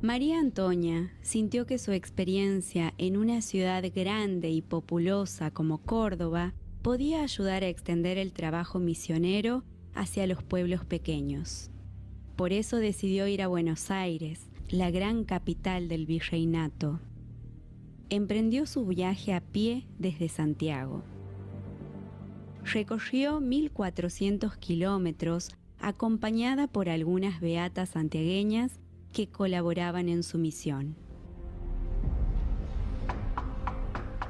María Antonia sintió que su experiencia en una ciudad grande y populosa como Córdoba podía ayudar a extender el trabajo misionero hacia los pueblos pequeños. Por eso decidió ir a Buenos Aires, la gran capital del virreinato. Emprendió su viaje a pie desde Santiago. Recorrió 1.400 kilómetros acompañada por algunas beatas santiagueñas que colaboraban en su misión.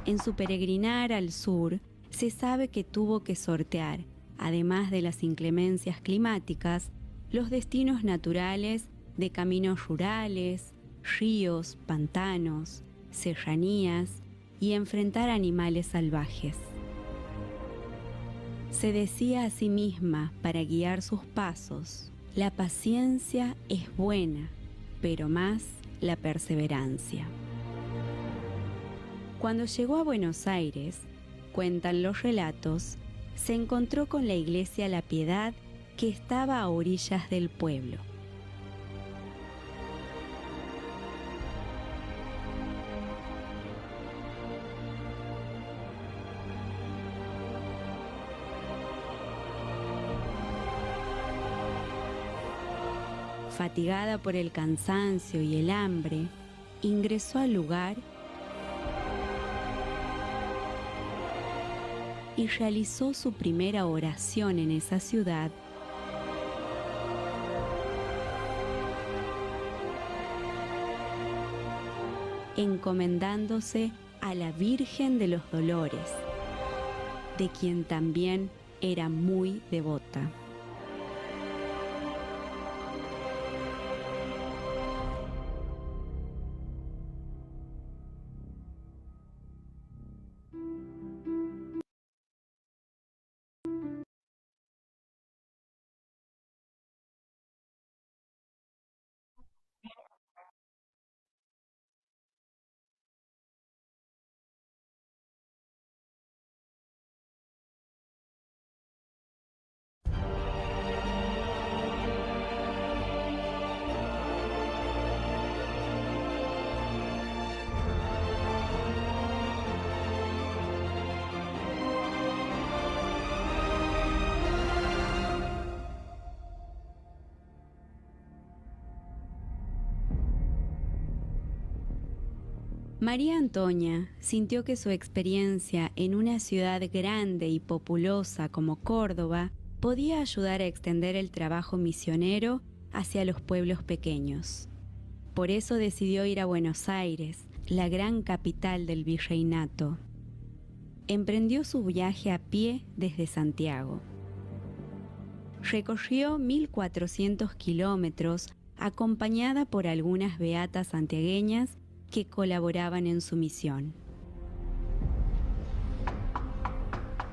En su peregrinar al sur, se sabe que tuvo que sortear, además de las inclemencias climáticas, los destinos naturales de caminos rurales, ríos, pantanos, serranías y enfrentar animales salvajes. Se decía a sí misma para guiar sus pasos: la paciencia es buena, pero más la perseverancia. Cuando llegó a Buenos Aires, cuentan los relatos, se encontró con la iglesia La Piedad, que estaba a orillas del pueblo. Fatigada por el cansancio y el hambre, ingresó al lugar y realizó su primera oración en esa ciudad, encomendándose a la Virgen de los Dolores, de quien también era muy devota. María Antonia sintió que su experiencia en una ciudad grande y populosa como Córdoba podía ayudar a extender el trabajo misionero hacia los pueblos pequeños. Por eso decidió ir a Buenos Aires, la gran capital del virreinato. Emprendió su viaje a pie desde Santiago. Recorrió 1.400 kilómetros acompañada por algunas beatas santiagueñas que colaboraban en su misión.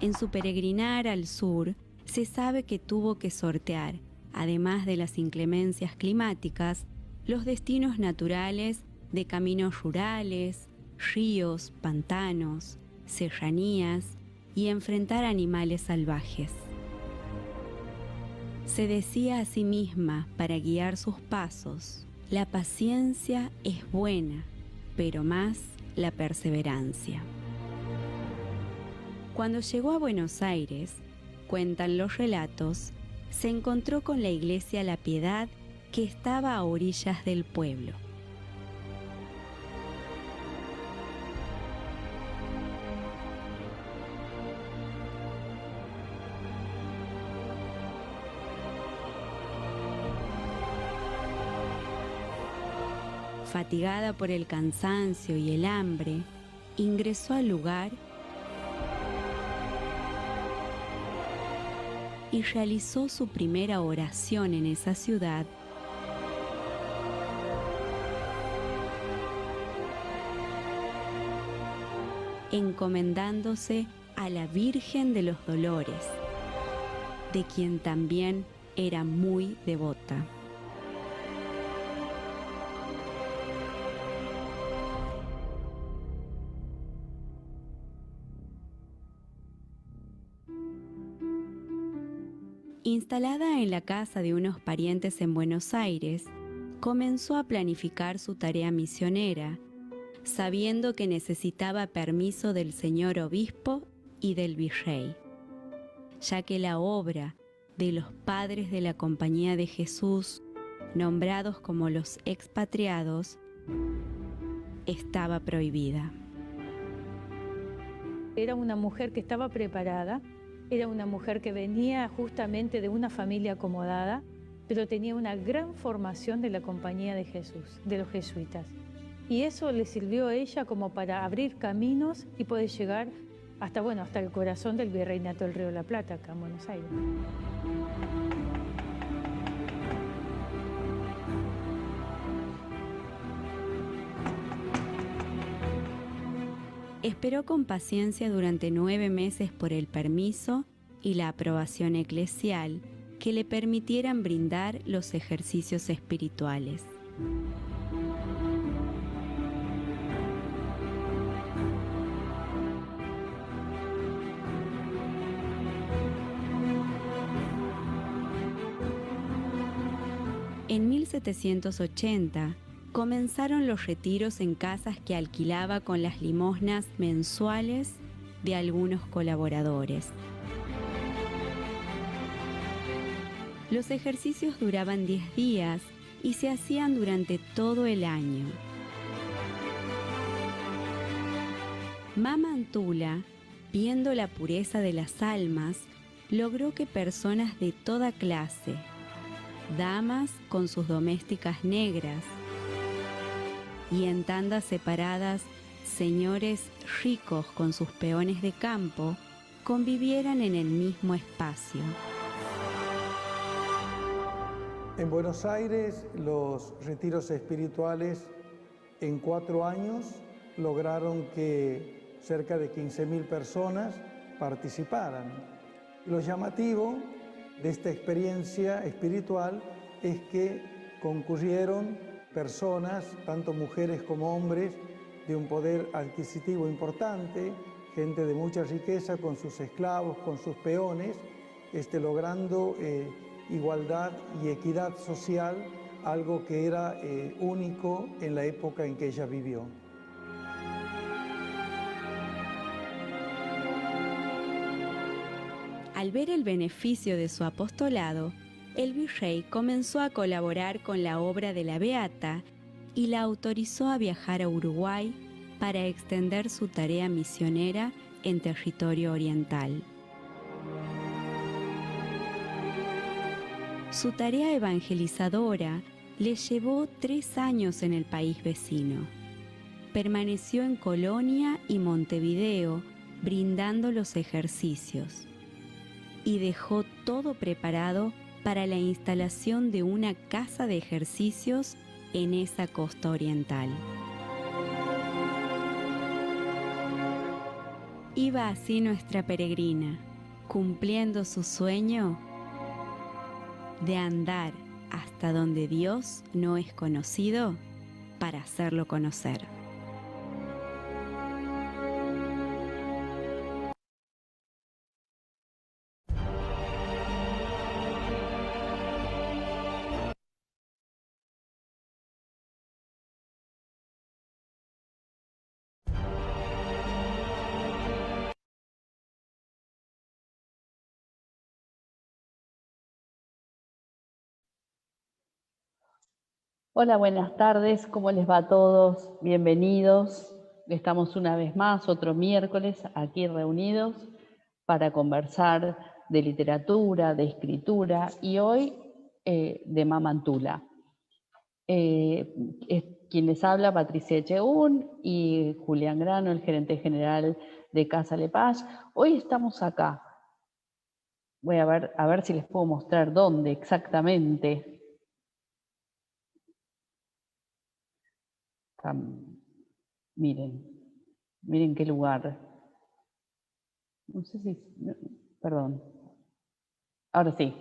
En su peregrinar al sur, se sabe que tuvo que sortear, además de las inclemencias climáticas, los destinos naturales de caminos rurales, ríos, pantanos, serranías y enfrentar animales salvajes. Se decía a sí misma para guiar sus pasos: la paciencia es buena, pero más la perseverancia. Cuando llegó a Buenos Aires, cuentan los relatos, se encontró con la iglesia La Piedad, que estaba a orillas del pueblo. Fatigada por el cansancio y el hambre, ingresó al lugar y realizó su primera oración en esa ciudad, encomendándose a la Virgen de los Dolores, de quien también era muy devota. Instalada en la casa de unos parientes en Buenos Aires, comenzó a planificar su tarea misionera, sabiendo que necesitaba permiso del señor obispo y del virrey, ya que la obra de los padres de la Compañía de Jesús, nombrados como los expatriados, estaba prohibida. Era una mujer que estaba preparada, era una mujer que venía justamente de una familia acomodada, pero tenía una gran formación de la Compañía de Jesús, de los jesuitas. Y eso le sirvió a ella como para abrir caminos y poder llegar hasta, bueno, hasta el corazón del Virreinato del Río de la Plata, acá en Buenos Aires. Esperó con paciencia durante 9 meses por el permiso y la aprobación eclesial que le permitieran brindar los ejercicios espirituales. En 1780 comenzaron los retiros en casas que alquilaba con las limosnas mensuales de algunos colaboradores. Los ejercicios duraban 10 días y se hacían durante todo el año. Mama Antula, viendo la pureza de las almas, logró que personas de toda clase, damas con sus domésticas negras y en tandas separadas, señores ricos con sus peones de campo, convivieran en el mismo espacio. En Buenos Aires, los retiros espirituales en 4 años lograron que cerca de 15.000 personas participaran. Lo llamativo de esta experiencia espiritual es que concurrieron personas, tanto mujeres como hombres, de un poder adquisitivo importante, gente de mucha riqueza con sus esclavos, con sus peones, logrando igualdad y equidad social, algo que era único en la época en que ella vivió. Al ver el beneficio de su apostolado, el virrey comenzó a colaborar con la obra de la Beata y la autorizó a viajar a Uruguay para extender su tarea misionera en territorio oriental. Su tarea evangelizadora le llevó 3 años en el país vecino. Permaneció en Colonia y Montevideo brindando los ejercicios y dejó todo preparado para la instalación de una casa de ejercicios en esa costa oriental. Iba así nuestra peregrina, cumpliendo su sueño de andar hasta donde Dios no es conocido para hacerlo conocer. Hola, buenas tardes, ¿cómo les va a todos? Bienvenidos. Estamos una vez más, otro miércoles, aquí reunidos para conversar de literatura, de escritura y hoy de Mama Antula. Quien les habla, Patricia Echeún y Julián Grano, el gerente general de Casa Lepage. Hoy estamos acá. Voy a ver si les puedo mostrar dónde exactamente. Miren qué lugar. No sé si, perdón. Ahora sí.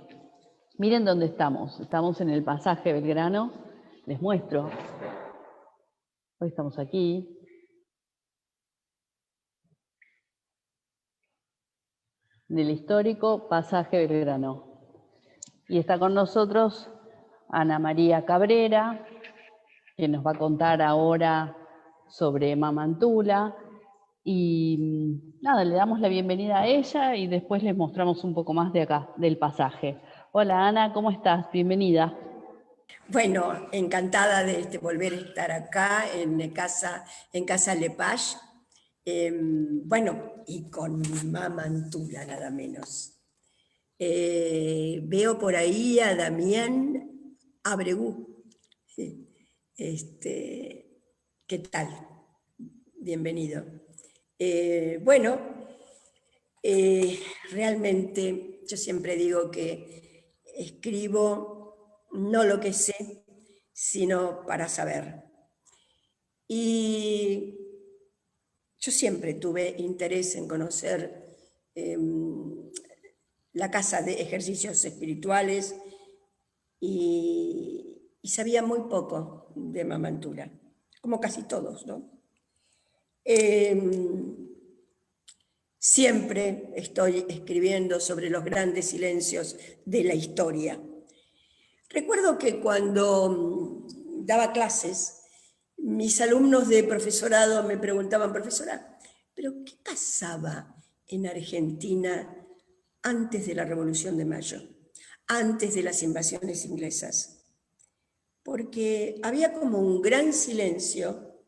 Miren dónde estamos. Estamos en el pasaje Belgrano. Les muestro. Hoy estamos aquí. En el histórico pasaje Belgrano. Y está con nosotros Ana María Cabrera, que nos va a contar ahora sobre Mamantula. Y nada, le damos la bienvenida a ella y después les mostramos un poco más de acá, del pasaje. Hola Ana, ¿cómo estás? Bienvenida. Bueno, encantada de volver a estar acá en Casa Lepage. Bueno, y con Mamantula nada menos. Veo por ahí a Damián Abregú. ¿Qué tal? Bienvenido. Realmente yo siempre digo que escribo no lo que sé, sino para saber. Y yo siempre tuve interés en conocer la Casa de Ejercicios Espirituales y sabía muy poco de Mamantula, como casi todos, ¿no? Siempre estoy escribiendo sobre los grandes silencios de la historia. Recuerdo que cuando daba clases, mis alumnos de profesorado me preguntaban, profesora, ¿pero qué pasaba en Argentina antes de la Revolución de Mayo, antes de las invasiones inglesas? Porque había como un gran silencio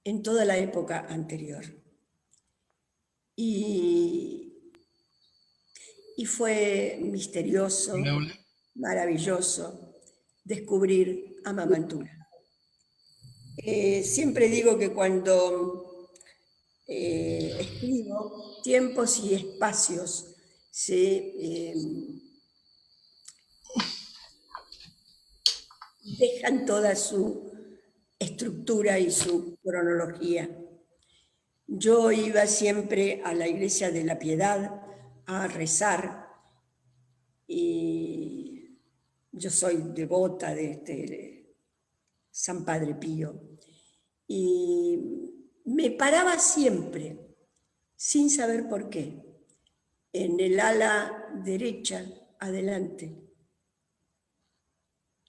en toda la época anterior. Y fue misterioso, maravilloso descubrir a Mamantula. Siempre digo que cuando escribo, tiempos y espacios se dejan toda su estructura y su cronología. Yo iba siempre a la Iglesia de la Piedad a rezar y yo soy devota de San Padre Pío y me paraba siempre, sin saber por qué, en el ala derecha adelante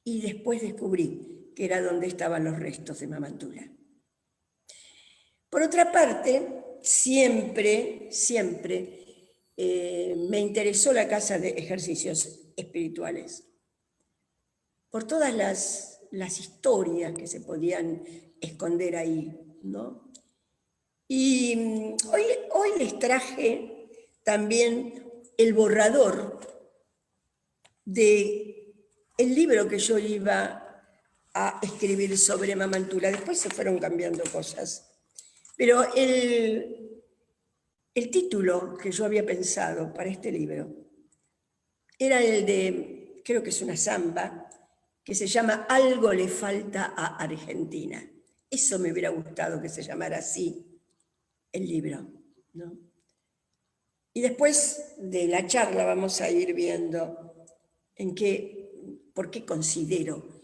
y después descubrí que era donde estaban los restos de Mamantula. Por otra parte, siempre me interesó la Casa de Ejercicios Espirituales, por todas las historias que se podían esconder ahí, ¿no? Y hoy les traje también el borrador del libro que yo iba a escribir sobre Mamantula. Después se fueron cambiando cosas. Pero el título que yo había pensado para este libro era el de, creo que es una samba, que se llama Algo le falta a Argentina. Eso me hubiera gustado que se llamara así el libro, ¿no? Y después de la charla vamos a ir viendo por qué considero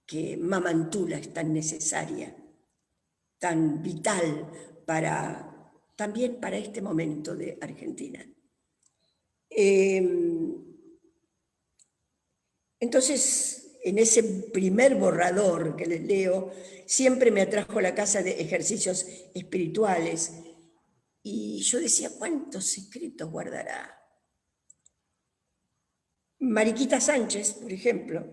que Mamantula es tan necesaria, tan vital también para este momento de Argentina. Entonces, en ese primer borrador que les leo, siempre me atrajo la Casa de Ejercicios Espirituales y yo decía, ¿cuántos secretos guardará? Mariquita Sánchez, por ejemplo,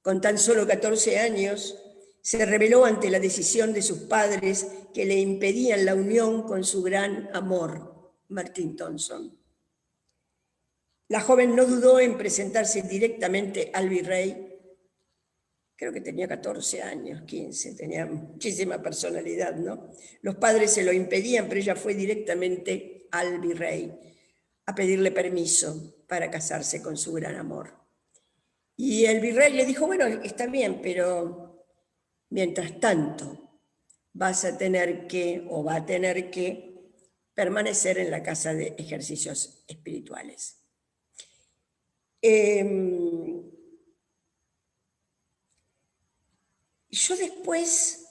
con tan solo 14 años, se rebeló ante la decisión de sus padres que le impedían la unión con su gran amor, Martín Thompson. La joven no dudó en presentarse directamente al virrey. Creo que tenía 14 años, 15, tenía muchísima personalidad, ¿no? Los padres se lo impedían, pero ella fue directamente al virrey a pedirle permiso para casarse con su gran amor. Y el virrey le dijo, bueno, está bien, pero mientras tanto vas a tener que, o va a tener que, permanecer en la Casa de Ejercicios Espirituales. Yo después,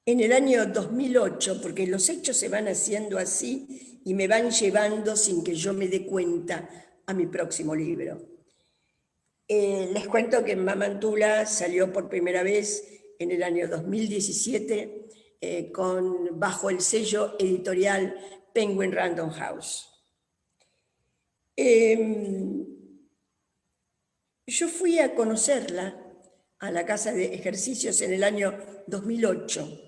en el año 2008, porque los hechos se van haciendo así y me van llevando sin que yo me dé cuenta a mi próximo libro. Les cuento que Mamantula salió por primera vez en el año 2017 bajo el sello editorial Penguin Random House. Yo fui a conocerla a la casa de ejercicios en el año 2008.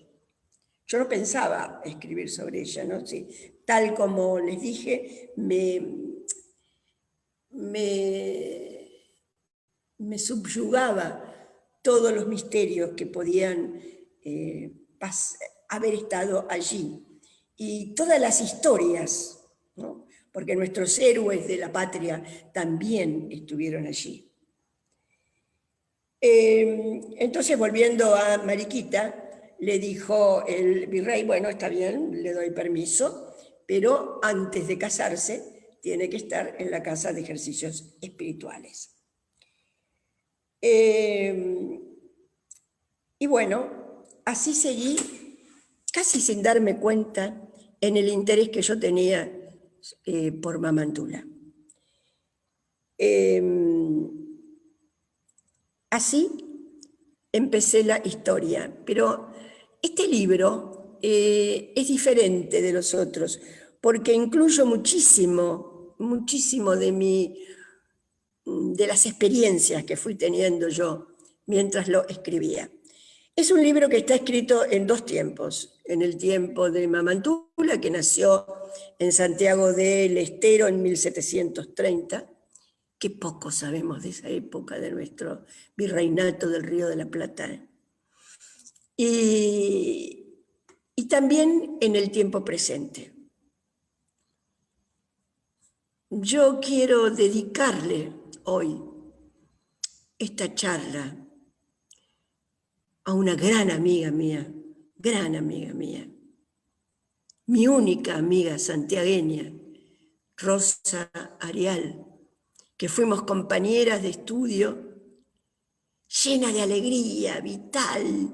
Yo no pensaba escribir sobre ella, ¿no? Sí, tal como les dije, me subyugaba todos los misterios que podían haber estado allí y todas las historias, ¿no? Porque nuestros héroes de la patria también estuvieron allí. Entonces, volviendo a Mariquita, le dijo el virrey, bueno, está bien, le doy permiso, pero antes de casarse tiene que estar en la casa de ejercicios espirituales. Y bueno, así seguí, casi sin darme cuenta, en el interés que yo tenía por Mamantula. Así empecé la historia, pero este libro es diferente de los otros, porque incluyo muchísimo de las experiencias que fui teniendo yo mientras lo escribía. Es un libro que está escrito en dos tiempos, en el tiempo de Mamantula, que nació en Santiago del Estero en 1730, qué poco sabemos de esa época de nuestro virreinato del Río de la Plata, y también en el tiempo presente. Yo quiero dedicarle hoy esta charla a una gran amiga mía, mi única amiga santiagueña, Rosa Arial, que fuimos compañeras de estudio, llena de alegría, vital,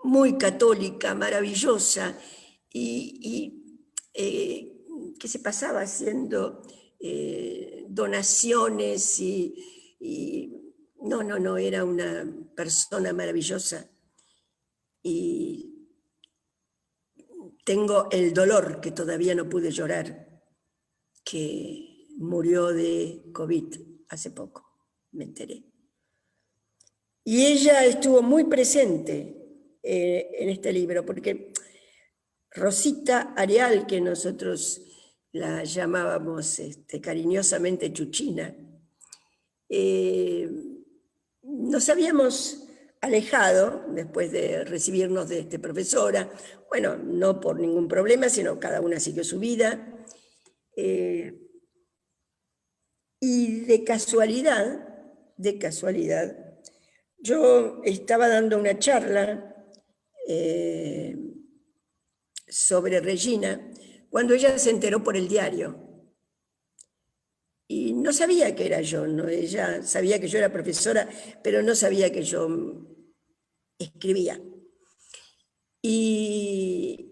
muy católica, maravillosa, y que se pasaba haciendo donaciones no, era una persona maravillosa. Y tengo el dolor que todavía no pude llorar, que murió de COVID hace poco, me enteré. Y ella estuvo muy presente en este libro, porque Rosita Arial, que nosotros la llamábamos cariñosamente Chuchina, nos habíamos alejado después de recibirnos de profesora, bueno, no por ningún problema, sino cada una siguió su vida, y de casualidad, yo estaba dando una charla sobre Regina cuando ella se enteró por el diario. Y no sabía que era yo, ¿no? Ella sabía que yo era profesora, pero no sabía que yo escribía. Y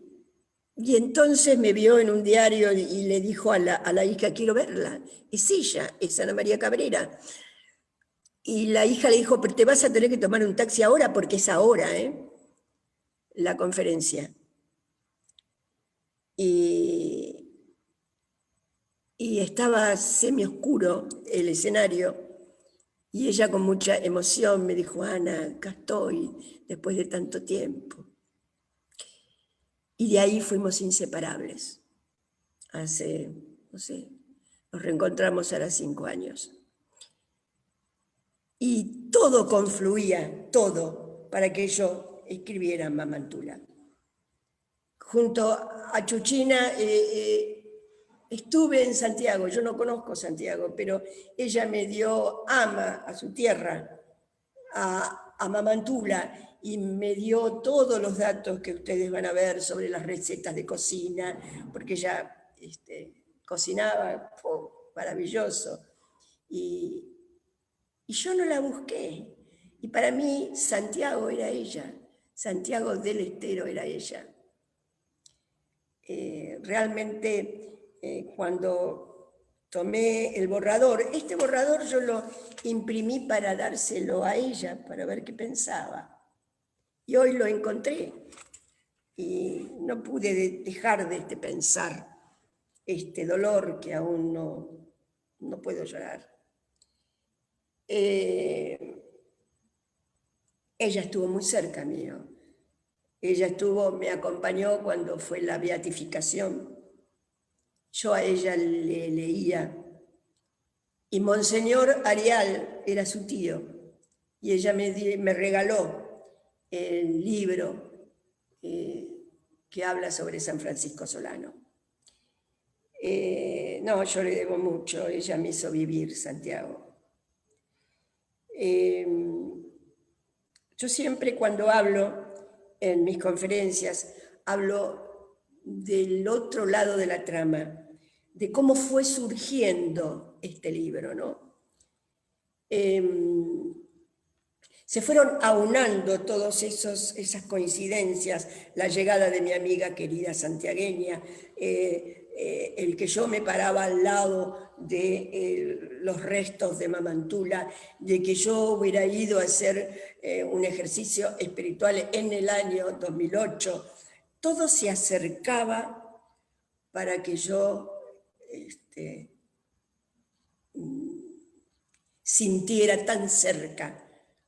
entonces me vio en un diario y le dijo a la hija, quiero verla. Es ella, es Ana María Cabrera. Y la hija le dijo, pero te vas a tener que tomar un taxi ahora, porque es ahora, la conferencia. Y estaba semioscuro el escenario, y ella con mucha emoción me dijo, Ana, acá estoy, después de tanto tiempo. Y de ahí fuimos inseparables. Hace, no sé, nos reencontramos ahora 5 años. Y todo confluía, todo, para que yo escribiera Mamantula. Junto a Chuchina estuve en Santiago, yo no conozco Santiago, pero ella me dio ama a su tierra, a Mamantula, y me dio todos los datos que ustedes van a ver sobre las recetas de cocina, porque ella cocinaba, maravilloso. Y yo no la busqué. Y para mí Santiago era ella, Santiago del Estero era ella. Realmente cuando tomé el borrador. Este borrador yo lo imprimí para dárselo a ella, para ver qué pensaba. Y hoy lo encontré y no pude dejar de pensar este dolor que aún no puedo llorar. Ella estuvo muy cerca mío. Ella me acompañó cuando fue la beatificación. Yo a ella le leía. Y Monseñor Arial era su tío. Y ella me regaló el libro que habla sobre San Francisco Solano. No, yo le debo mucho. Ella me hizo vivir Santiago. Yo siempre cuando hablo en mis conferencias, hablo del otro lado de la trama, de cómo fue surgiendo este libro, ¿no? Se fueron aunando todas esas coincidencias, la llegada de mi amiga querida santiagueña, el que yo me paraba al lado de los restos de Mamantula, de que yo hubiera ido a hacer un ejercicio espiritual en el año 2008, todo se acercaba para que yo sintiera tan cerca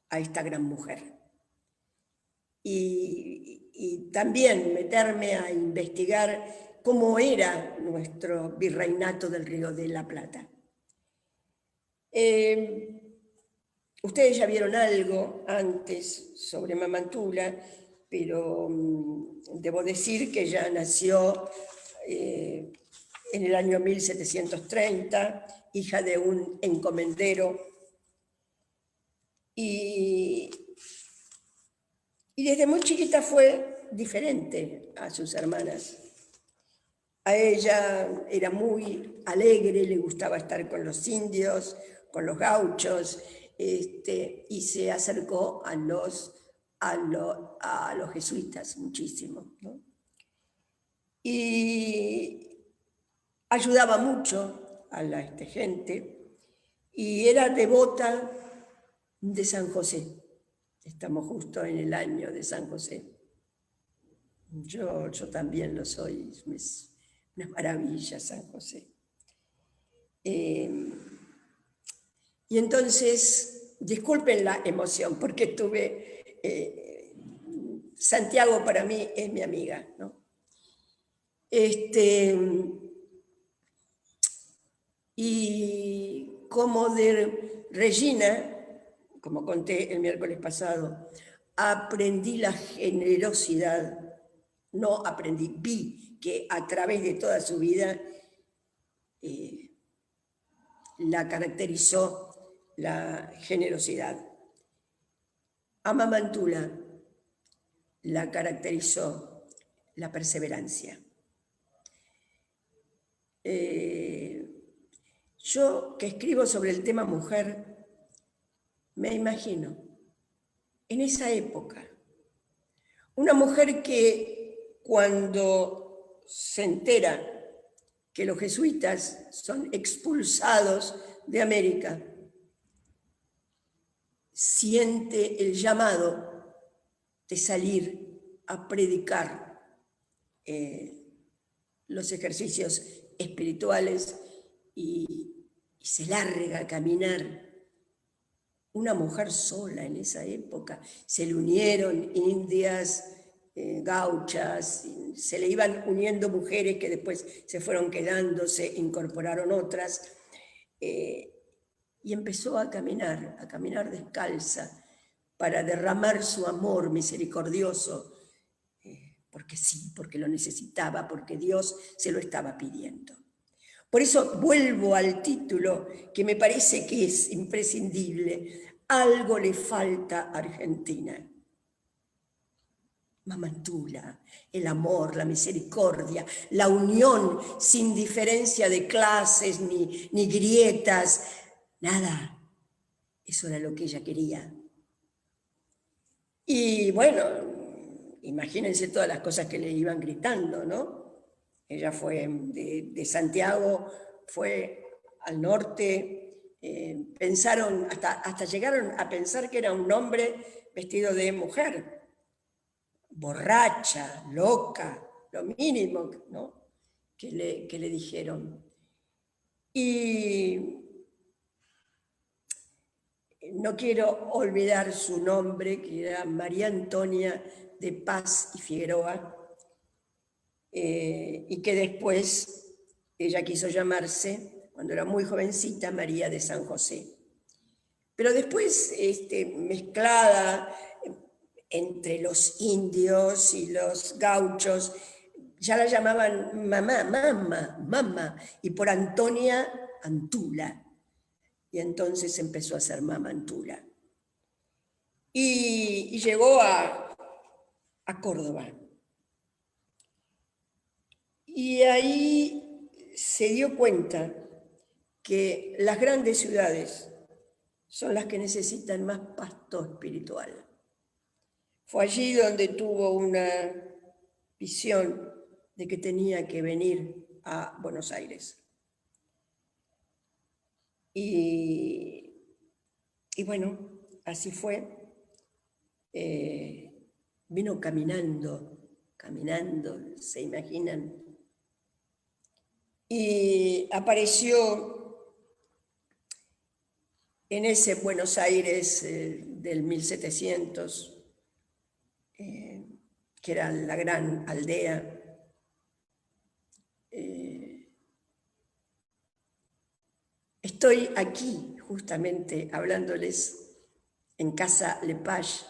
a esta gran mujer. Y también meterme a investigar cómo era nuestro virreinato del Río de la Plata. Ustedes ya vieron algo antes sobre Mamantula, pero debo decir que ya nació en el año 1730, hija de un encomendero, y desde muy chiquita fue diferente a sus hermanas. A ella era muy alegre, le gustaba estar con los indios, con los gauchos, y se acercó a los jesuitas muchísimo, ¿no? Y ayudaba mucho a la gente y era devota de San José. Estamos justo en el año de San José. Yo también lo soy, es una maravilla San José. Y entonces, disculpen la emoción, porque Santiago para mí es mi amiga, ¿no? Y como de Regina, como conté el miércoles pasado, aprendí la generosidad, no aprendí, vi que a través de toda su vida la caracterizó la generosidad. A Mamantula la caracterizó la perseverancia. Yo que escribo sobre el tema mujer, me imagino en esa época una mujer que cuando se entera que los jesuitas son expulsados de América, siente el llamado de salir a predicar los ejercicios espirituales y se larga a caminar. Una mujer sola en esa época. Se le unieron indias, gauchas, se le iban uniendo mujeres que después se fueron quedando, se incorporaron otras, y empezó a caminar descalza para derramar su amor misericordioso, porque sí, porque lo necesitaba, porque Dios se lo estaba pidiendo. Por eso vuelvo al título, que me parece que es imprescindible. Algo le falta a Argentina. Mamantula, el amor, la misericordia, la unión sin diferencia de clases ni grietas, nada. Eso era lo que ella quería. Y bueno, imagínense todas las cosas que le iban gritando, ¿no? Ella fue de Santiago, fue al norte, pensaron, hasta llegaron a pensar que era un hombre vestido de mujer, borracha, loca, lo mínimo, ¿no?, que le dijeron. Y no quiero olvidar su nombre, que era María Antonia de Paz y Figueroa, y que después ella quiso llamarse, cuando era muy jovencita, María de San José. Pero después, mezclada entre los indios y los gauchos, ya la llamaban mamá, y por Antonia, Antula. Y entonces empezó a ser Mama Antula. Y llegó a Córdoba. Y ahí se dio cuenta que las grandes ciudades son las que necesitan más pasto espiritual. Fue allí donde tuvo una visión de que tenía que venir a Buenos Aires. Y bueno, así fue. Vino caminando, ¿se imaginan? Y apareció en ese Buenos Aires del 1700, que era la gran aldea. Estoy aquí justamente hablándoles en Casa Lepage,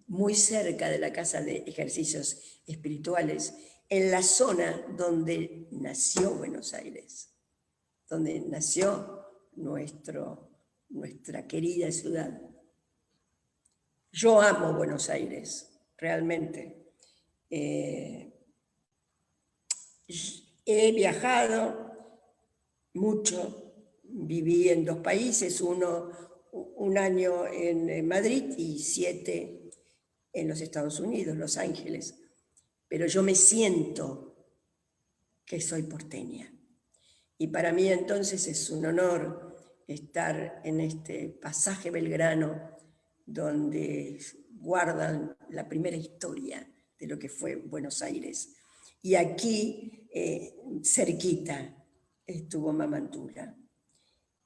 muy cerca de la Casa de Ejercicios Espirituales, en la zona donde nació Buenos Aires, donde nació nuestra querida ciudad. Yo amo Buenos Aires, realmente. He viajado mucho, viví en 2 países, un año en Madrid y 7 en los Estados Unidos, Los Ángeles. Pero yo me siento que soy porteña. Y para mí entonces es un honor estar en este pasaje Belgrano, donde guardan la primera historia de lo que fue Buenos Aires. Y aquí, cerquita, estuvo Mama Antula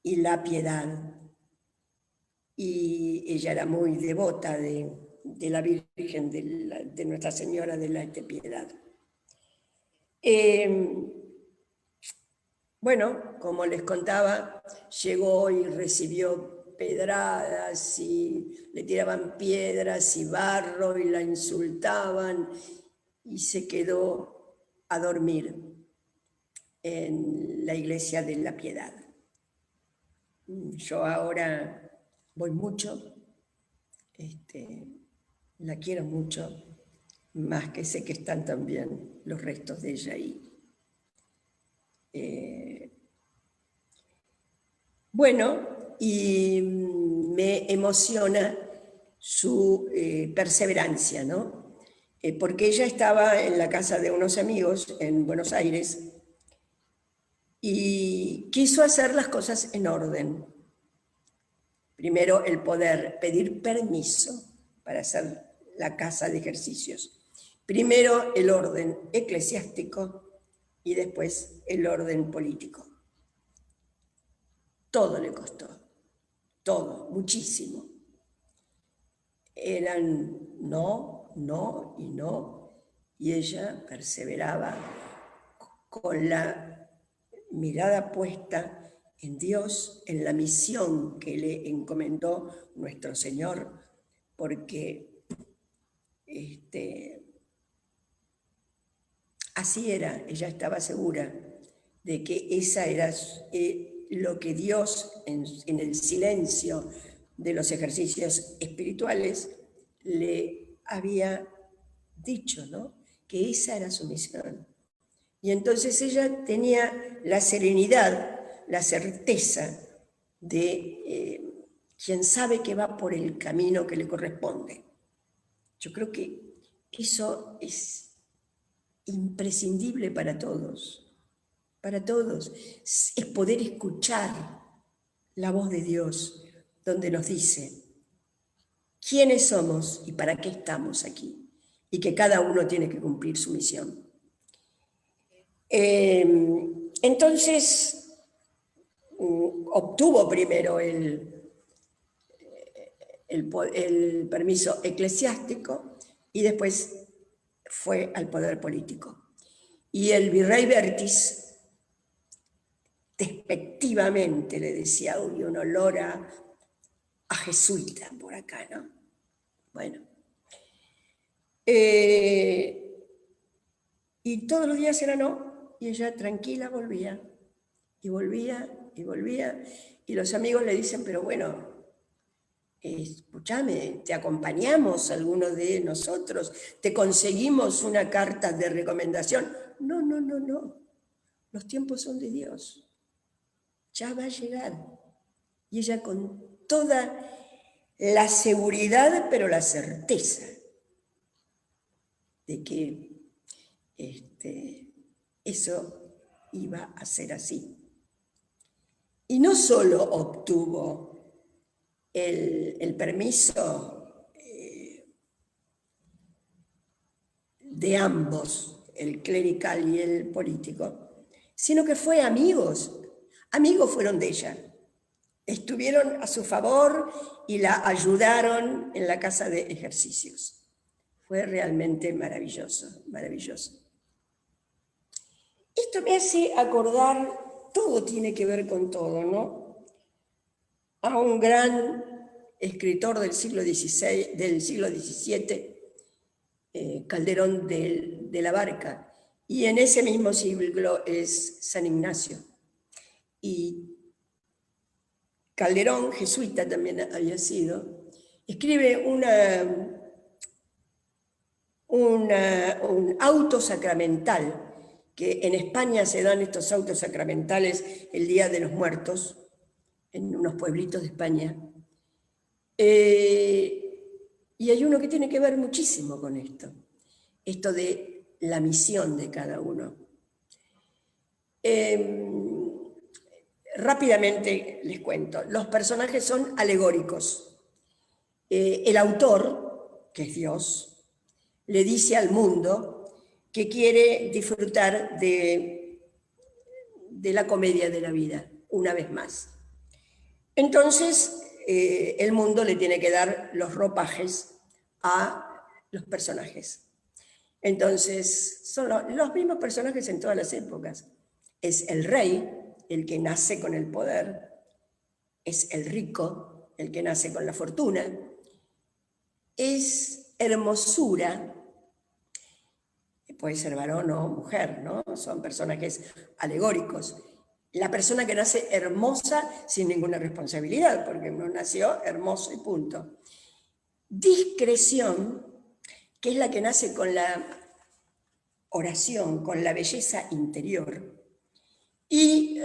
y La Piedad. Y ella era muy devota de la Virgen, de Nuestra Señora de la Piedad. Bueno, como les contaba, llegó y recibió pedradas y le tiraban piedras y barro y la insultaban y se quedó a dormir en la iglesia de La Piedad. Yo ahora voy mucho, la quiero mucho, más que sé que están también los restos de ella ahí. Bueno, y me emociona su perseverancia, ¿no? Porque ella estaba en la casa de unos amigos en Buenos Aires y quiso hacer las cosas en orden. Primero, el poder pedir permiso para hacer la casa de ejercicios. Primero, el orden eclesiástico y después el orden político. Todo le costó, todo, muchísimo. Eran no, no y no, y ella perseveraba con la mirada puesta en Dios, en la misión que le encomendó nuestro Señor, porque así era, ella estaba segura de que esa era lo que Dios, en el silencio de los ejercicios espirituales, le había dicho, ¿no? Que esa era su misión. Y entonces ella tenía la serenidad, la certeza de quien sabe que va por el camino que le corresponde. Yo creo que eso es imprescindible para todos. para todos, es poder escuchar la voz de Dios, donde nos dice quiénes somos y para qué estamos aquí, y que cada uno tiene que cumplir su misión. Entonces, obtuvo primero el permiso eclesiástico y después fue al poder político. Y el virrey Vértiz, despectivamente le decía, uy, un olor a jesuita por acá, ¿no? Bueno. Y todos los días era no, y ella tranquila volvía, y volvía, y volvía, y los amigos le dicen, pero bueno, escúchame, te acompañamos algunos de nosotros, te conseguimos una carta de recomendación. No, no, no, no, los tiempos son de Dios, ya va a llegar. Y ella con toda la seguridad, pero la certeza de que eso iba a ser así. Y no solo obtuvo el permiso de ambos, el clerical y el político, sino que fue amigos fueron de ella. Estuvieron a su favor y la ayudaron en la casa de ejercicios. Fue realmente maravilloso, maravilloso. Esto me hace acordar, todo tiene que ver con todo, ¿no? A un gran escritor del siglo XVII, Calderón de la Barca, y en ese mismo siglo es San Ignacio. Y Calderón, jesuita también había sido, escribe un auto sacramental, que en España se dan estos autos sacramentales el Día de los Muertos, en unos pueblitos de España. Y hay uno que tiene que ver muchísimo con esto de la misión de cada uno. Rápidamente les cuento, los personajes son alegóricos. El autor, que es Dios, le dice al mundo que quiere disfrutar de la comedia de la vida, una vez más. Entonces, el mundo le tiene que dar los ropajes a los personajes. Entonces, son los mismos personajes en todas las épocas. Es el rey, el que nace con el poder, es el rico, el que nace con la fortuna, es hermosura, puede ser varón o mujer, ¿no? Son personajes alegóricos. La persona que nace hermosa sin ninguna responsabilidad, porque no nació hermoso y punto. Discreción, que es la que nace con la oración, con la belleza interior. Y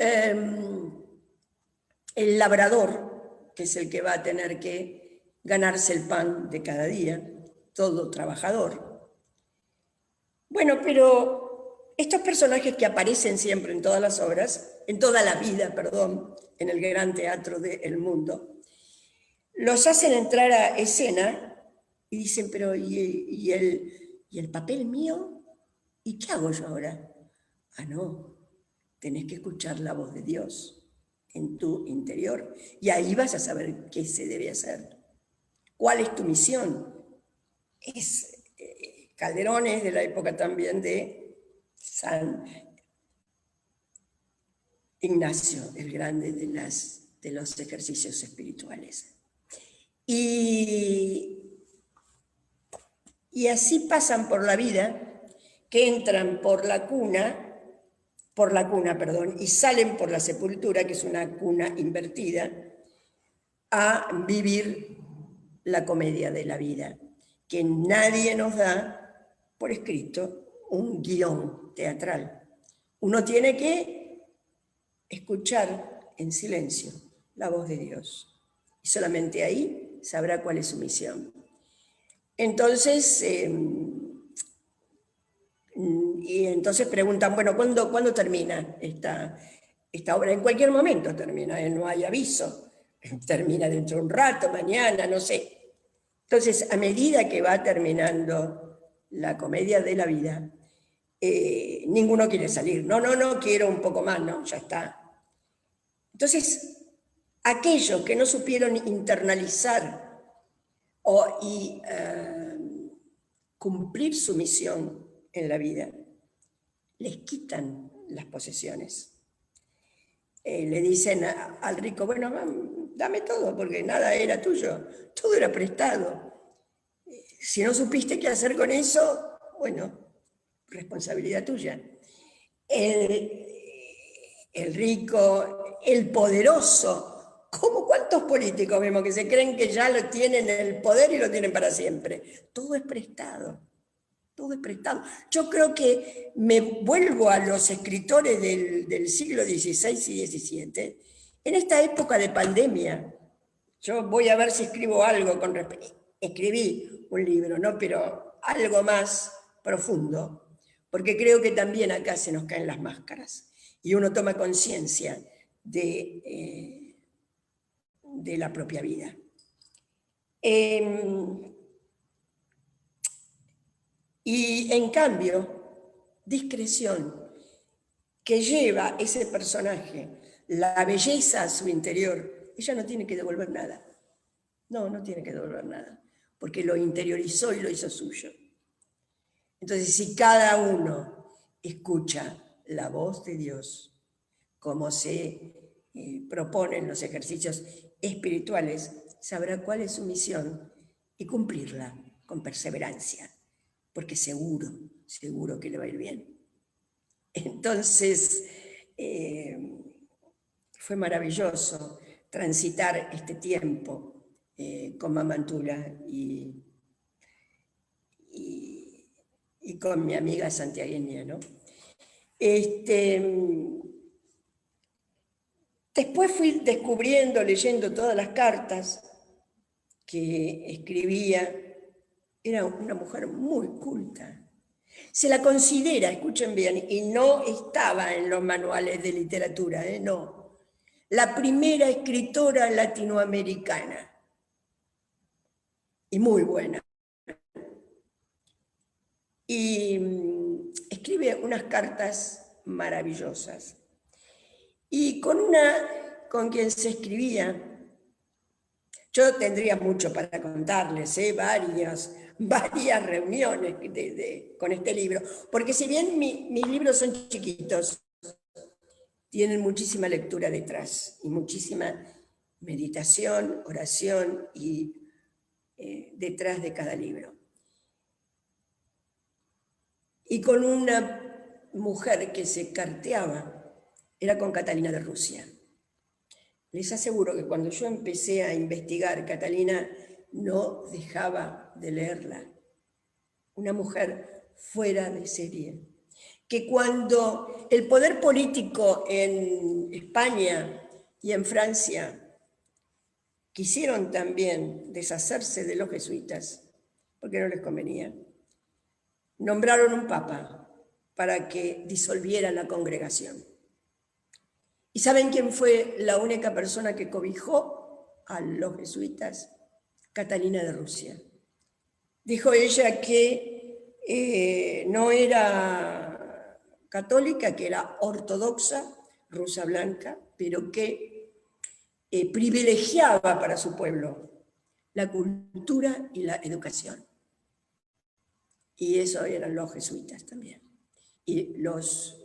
el labrador, que es el que va a tener que ganarse el pan de cada día, todo trabajador. Bueno, pero estos personajes que aparecen siempre en todas las obras, en toda la vida, perdón, en el gran teatro del mundo, los hacen entrar a escena y dicen, pero ¿y el papel mío? ¿Y qué hago yo ahora? Ah, no, tenés que escuchar la voz de Dios en tu interior y ahí vas a saber qué se debe hacer. ¿Cuál es tu misión? Calderón es de la época también de San Ignacio, el grande de los ejercicios espirituales. Y así pasan por la vida, que entran por la cuna, y salen por la sepultura, que es una cuna invertida, a vivir la comedia de la vida, que nadie nos da por escrito un guión teatral. Uno tiene que escuchar en silencio la voz de Dios. Y solamente ahí sabrá cuál es su misión. Entonces, Y entonces preguntan, bueno, ¿cuándo termina esta obra? En cualquier momento termina, no hay aviso. Termina dentro de un rato, mañana, no sé. Entonces, a medida que va terminando la comedia de la vida, ninguno quiere salir. No, quiero un poco más, no, ya está. Entonces, aquellos que no supieron internalizar y cumplir su misión en la vida, les quitan las posesiones. Le dicen al rico, bueno, dame todo, porque nada era tuyo, todo era prestado. Si no supiste qué hacer con eso, bueno, responsabilidad tuya. El rico, el poderoso, ¿cuántos políticos vemos que se creen que ya lo tienen el poder y lo tienen para siempre? Todo es prestado. Todo es prestado. Yo creo que me vuelvo a los escritores del siglo XVI y XVII. En esta época de pandemia, yo voy a ver si escribo algo con respecto. Escribí un libro, ¿no? Pero algo más profundo, porque creo que también acá se nos caen las máscaras y uno toma conciencia de la propia vida. Y en cambio, discreción, que lleva ese personaje, la belleza a su interior, ella no tiene que devolver nada. No tiene que devolver nada, porque lo interiorizó y lo hizo suyo. Entonces, si cada uno escucha la voz de Dios, como se propone en los ejercicios espirituales, sabrá cuál es su misión y cumplirla con perseverancia, porque seguro que le va a ir bien. Entonces, fue maravilloso transitar este tiempo con Mamantula y con mi amiga santiagueña, ¿no? Después fui descubriendo, leyendo todas las cartas que escribía. Era una mujer muy culta. Se la considera, escuchen bien, y no estaba en los manuales de literatura, no, la primera escritora latinoamericana. Y muy buena. Y escribe unas cartas maravillosas. Y con quien se escribía, yo tendría mucho para contarles, varias reuniones con este libro, porque si bien mis libros son chiquitos, tienen muchísima lectura detrás y muchísima meditación, oración y detrás de cada libro. Y con una mujer que se carteaba, era con Catalina de Rusia. Les aseguro que cuando yo empecé a investigar, Catalina no dejaba de leerla. Una mujer fuera de serie. Que cuando el poder político en España y en Francia quisieron también deshacerse de los jesuitas, porque no les convenía, nombraron un papa para que disolviera la congregación. ¿Y saben quién fue la única persona que cobijó a los jesuitas? Catalina de Rusia. Dijo ella que no era católica, que era ortodoxa, rusa blanca, pero que privilegiaba para su pueblo la cultura y la educación. Y eso eran los jesuitas también. Y los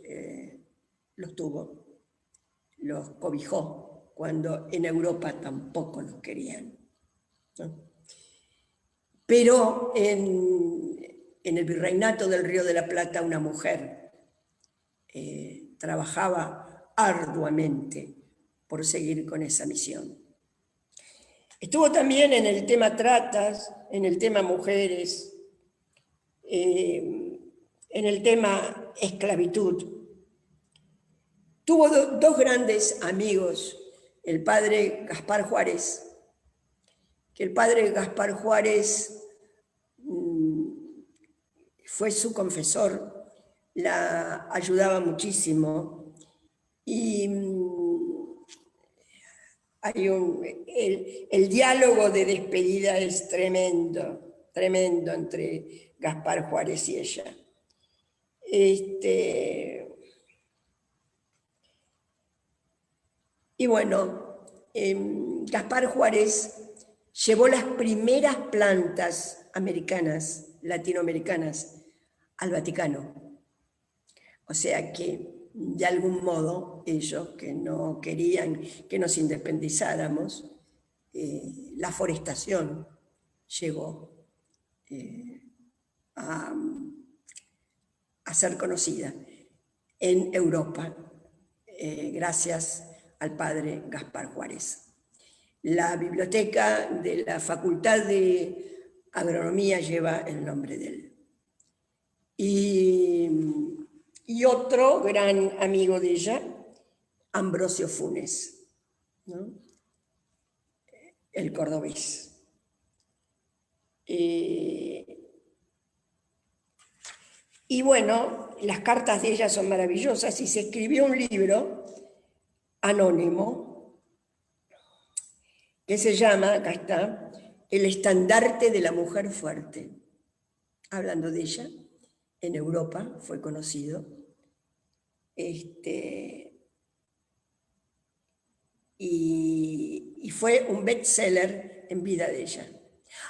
tuvo. Los cobijó cuando en Europa tampoco los querían, ¿no? Pero en el Virreinato del Río de la Plata una mujer trabajaba arduamente por seguir con esa misión. Estuvo también en el tema tratas, en el tema mujeres, en el tema esclavitud. Tuvo dos grandes amigos, el padre Gaspar Juárez, que el padre Gaspar Juárez fue su confesor la ayudaba muchísimo. Y hay el diálogo de despedida es tremendo, tremendo entre Gaspar Juárez y ella. Y bueno, Gaspar Juárez llevó las primeras plantas americanas, latinoamericanas, al Vaticano. O sea que, de algún modo, ellos que no querían que nos independizáramos, la forestación llegó a ser conocida en Europa, gracias al padre Gaspar Juárez. La biblioteca de la Facultad de Agronomía lleva el nombre de él. Y otro gran amigo de ella, Ambrosio Funes, ¿no? El cordobés. Y bueno, las cartas de ella son maravillosas y se escribió un libro anónimo que se llama, acá está, El estandarte de la mujer fuerte. Hablando de ella, en Europa fue conocido. Y fue un bestseller en vida de ella.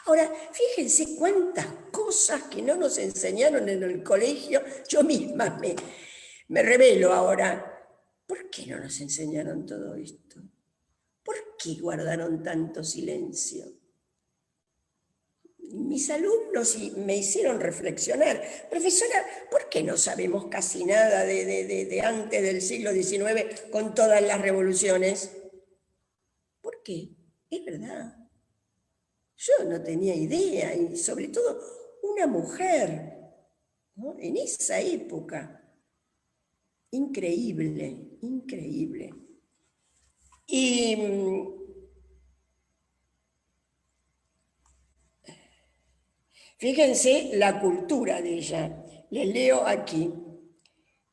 Ahora, fíjense cuántas cosas que no nos enseñaron en el colegio. Yo misma me revelo ahora. ¿Por qué no nos enseñaron todo esto? ¿Por qué guardaron tanto silencio? Mis alumnos me hicieron reflexionar. Profesora, ¿por qué no sabemos casi nada de antes del siglo XIX con todas las revoluciones? ¿Por qué? Es verdad. Yo no tenía idea, y sobre todo una mujer, ¿no? En esa época. Increíble, increíble. Y fíjense la cultura de ella. Les leo aquí.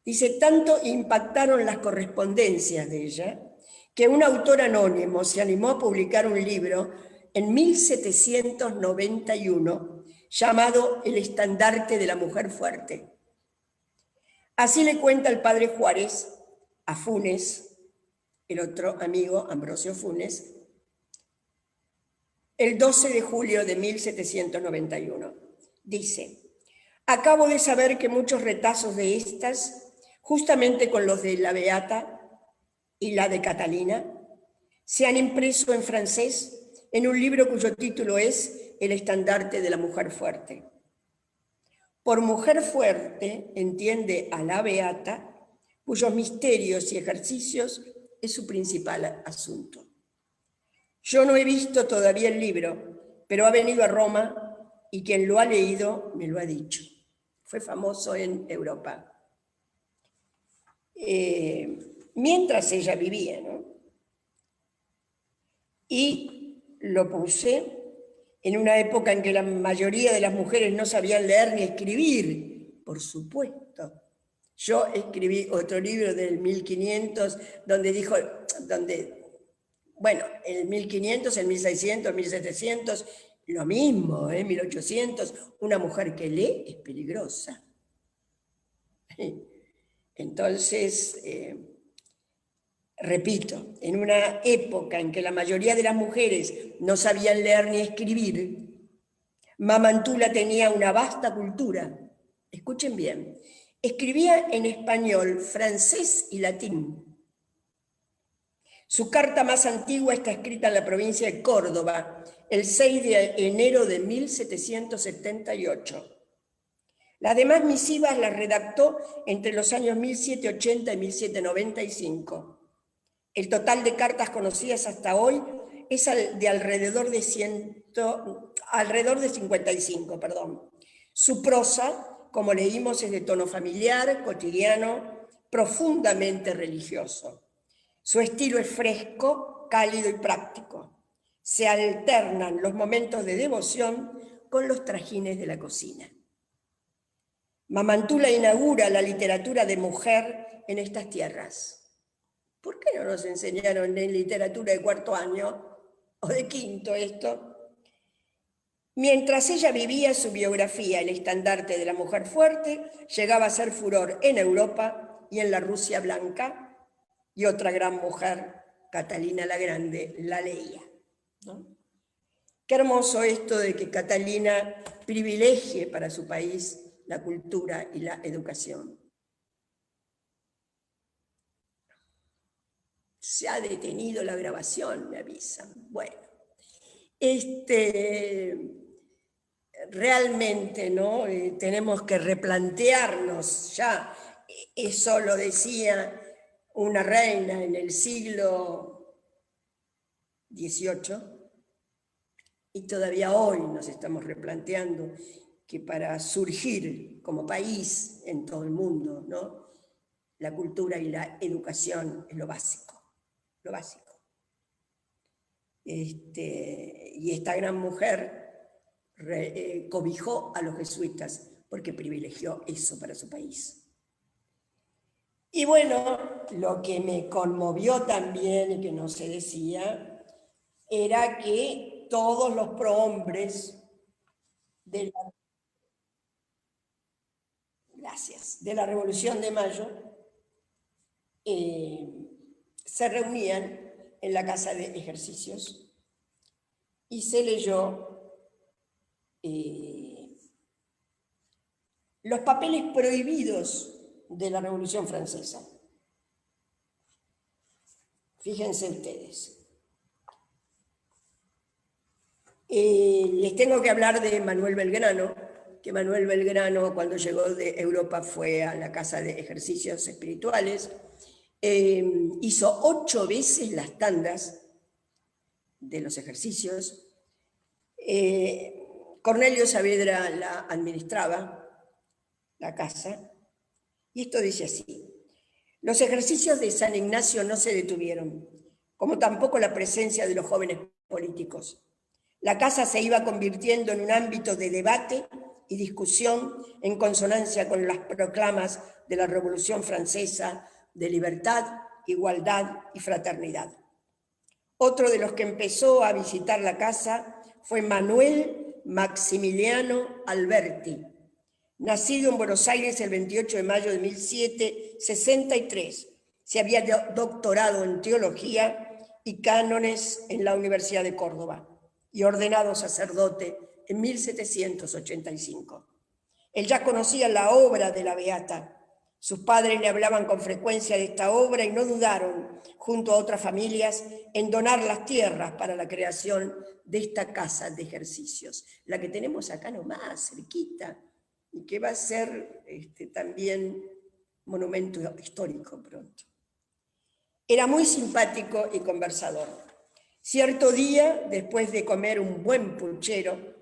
Dice, tanto impactaron las correspondencias de ella que un autor anónimo se animó a publicar un libro en 1791 llamado El estandarte de la mujer fuerte. Así le cuenta el padre Juárez a Funes, el otro amigo, Ambrosio Funes, el 12 de julio de 1791. Dice, acabo de saber que muchos retazos de estas, justamente con los de la Beata y la de Catalina, se han impreso en francés en un libro cuyo título es El estandarte de la mujer fuerte. Por mujer fuerte entiende a la Beata, cuyos misterios y ejercicios es su principal asunto. Yo no he visto todavía el libro, pero ha venido a Roma y quien lo ha leído me lo ha dicho. Fue famoso en Europa. Mientras ella vivía, ¿no? Y lo puse en una época en que la mayoría de las mujeres no sabían leer ni escribir, por supuesto. Yo escribí otro libro del 1500, bueno, el 1500, el 1600, el 1700, lo mismo, 1800, una mujer que lee es peligrosa. Entonces, repito, en una época en que la mayoría de las mujeres no sabían leer ni escribir, Mamantula tenía una vasta cultura. Escuchen bien, escribía en español, francés y latín. Su carta más antigua está escrita en la provincia de Córdoba, el 6 de enero de 1778. Las demás misivas las redactó entre los años 1780 y 1795. El total de cartas conocidas hasta hoy es de alrededor de 55. Su prosa, como leímos, es de tono familiar, cotidiano, profundamente religioso. Su estilo es fresco, cálido y práctico. Se alternan los momentos de devoción con los trajines de la cocina. Mamantula inaugura la literatura de mujer en estas tierras. ¿Por qué no nos enseñaron en literatura de cuarto año o de quinto esto? Mientras ella vivía su biografía, el estandarte de la mujer fuerte llegaba a ser furor en Europa y en la Rusia blanca, y otra gran mujer, Catalina la Grande, la leía, ¿no? Qué hermoso esto de que Catalina privilegie para su país la cultura y la educación. Se ha detenido la grabación, me avisan. Bueno, realmente, ¿no? Tenemos que replantearnos ya. Eso lo decía una reina en el siglo XVIII, y todavía hoy nos estamos replanteando que para surgir como país en todo el mundo, ¿no?, la cultura y la educación es lo básico, lo básico. Y esta gran mujer cobijó a los jesuitas porque privilegió eso para su país. Y bueno, lo que me conmovió también y que no se decía era que todos los prohombres de la Revolución de Mayo se reunían en la casa de ejercicios y se leyó los papeles prohibidos de la Revolución Francesa. Fíjense ustedes. Les tengo que hablar de Manuel Belgrano, que Manuel Belgrano, cuando llegó de Europa, fue a la casa de ejercicios espirituales, hizo 8 veces las tandas de los ejercicios. Cornelio Saavedra la administraba, la casa, y esto dice así: los ejercicios de San Ignacio no se detuvieron, como tampoco la presencia de los jóvenes políticos. La casa se iba convirtiendo en un ámbito de debate y discusión en consonancia con las proclamas de la Revolución Francesa de libertad, igualdad y fraternidad. Otro de los que empezó a visitar la casa fue Manuel Maximiliano Alberti, nacido en Buenos Aires el 28 de mayo de 1763. Se había doctorado en teología y cánones en la Universidad de Córdoba y ordenado sacerdote en 1785. Él ya conocía la obra de la Beata. Sus padres le hablaban con frecuencia de esta obra y no dudaron, junto a otras familias, en donar las tierras para la creación de esta casa de ejercicios, la que tenemos acá nomás, cerquita, y que va a ser también monumento histórico pronto. Era muy simpático y conversador. Cierto día, después de comer un buen puchero,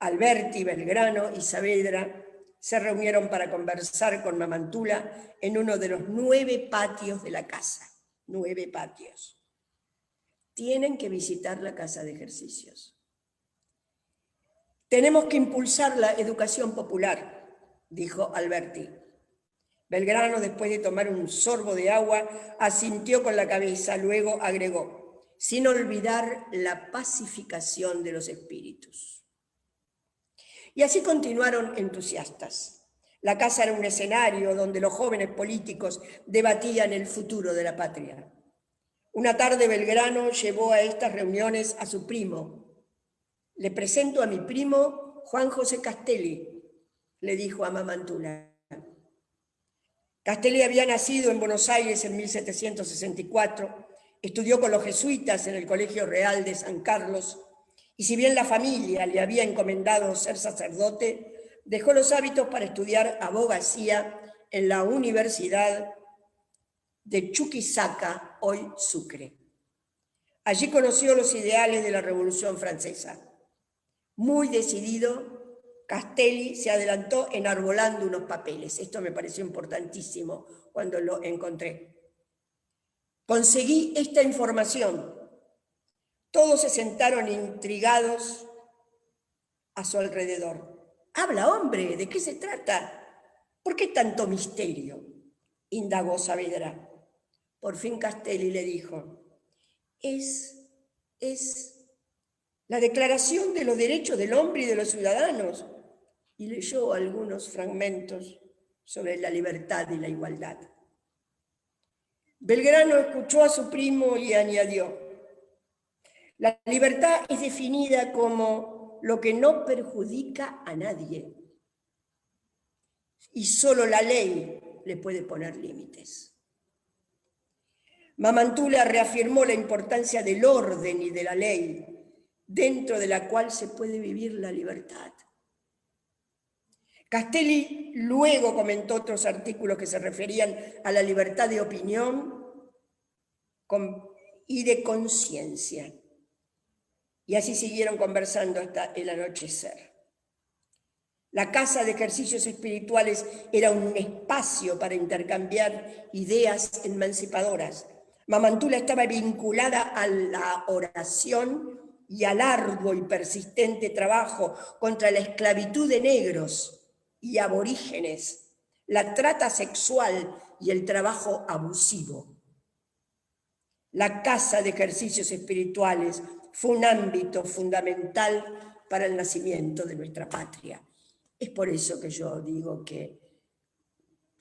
Alberti, Belgrano y Saavedra se reunieron para conversar con Mamantula en uno de los 9 patios de la casa. 9 patios. Tienen que visitar la casa de ejercicios. Tenemos que impulsar la educación popular, dijo Alberti. Belgrano, después de tomar un sorbo de agua, asintió con la cabeza, luego agregó: sin olvidar la pacificación de los espíritus. Y así continuaron entusiastas. La casa era un escenario donde los jóvenes políticos debatían el futuro de la patria. Una tarde Belgrano llevó a estas reuniones a su primo. Le presento a mi primo Juan José Castelli, le dijo a Mamantula. Castelli había nacido en Buenos Aires en 1764, estudió con los jesuitas en el Colegio Real de San Carlos, y si bien la familia le había encomendado ser sacerdote, dejó los hábitos para estudiar abogacía en la Universidad de Chuquisaca, hoy Sucre. Allí conoció los ideales de la Revolución Francesa. Muy decidido, Castelli se adelantó enarbolando unos papeles. Esto me pareció importantísimo cuando lo encontré. Conseguí esta información. Todos se sentaron intrigados a su alrededor. «Habla, hombre, ¿de qué se trata?», ¿Por qué tanto misterio?, indagó Saavedra. Por fin Castelli le dijo: es la Declaración de los Derechos del Hombre y de los Ciudadanos. Y leyó algunos fragmentos sobre la libertad y la igualdad. Belgrano escuchó a su primo y añadió: la libertad es definida como lo que no perjudica a nadie, y solo la ley le puede poner límites. Mamantula reafirmó la importancia del orden y de la ley, dentro de la cual se puede vivir la libertad. Castelli luego comentó otros artículos que se referían a la libertad de opinión y de conciencia. Y así siguieron conversando hasta el anochecer. La casa de ejercicios espirituales era un espacio para intercambiar ideas emancipadoras. Mamantula estaba vinculada a la oración y al arduo y persistente trabajo contra la esclavitud de negros y aborígenes, la trata sexual y el trabajo abusivo. La casa de ejercicios espirituales fue un ámbito fundamental para el nacimiento de nuestra patria. Es por eso que yo digo que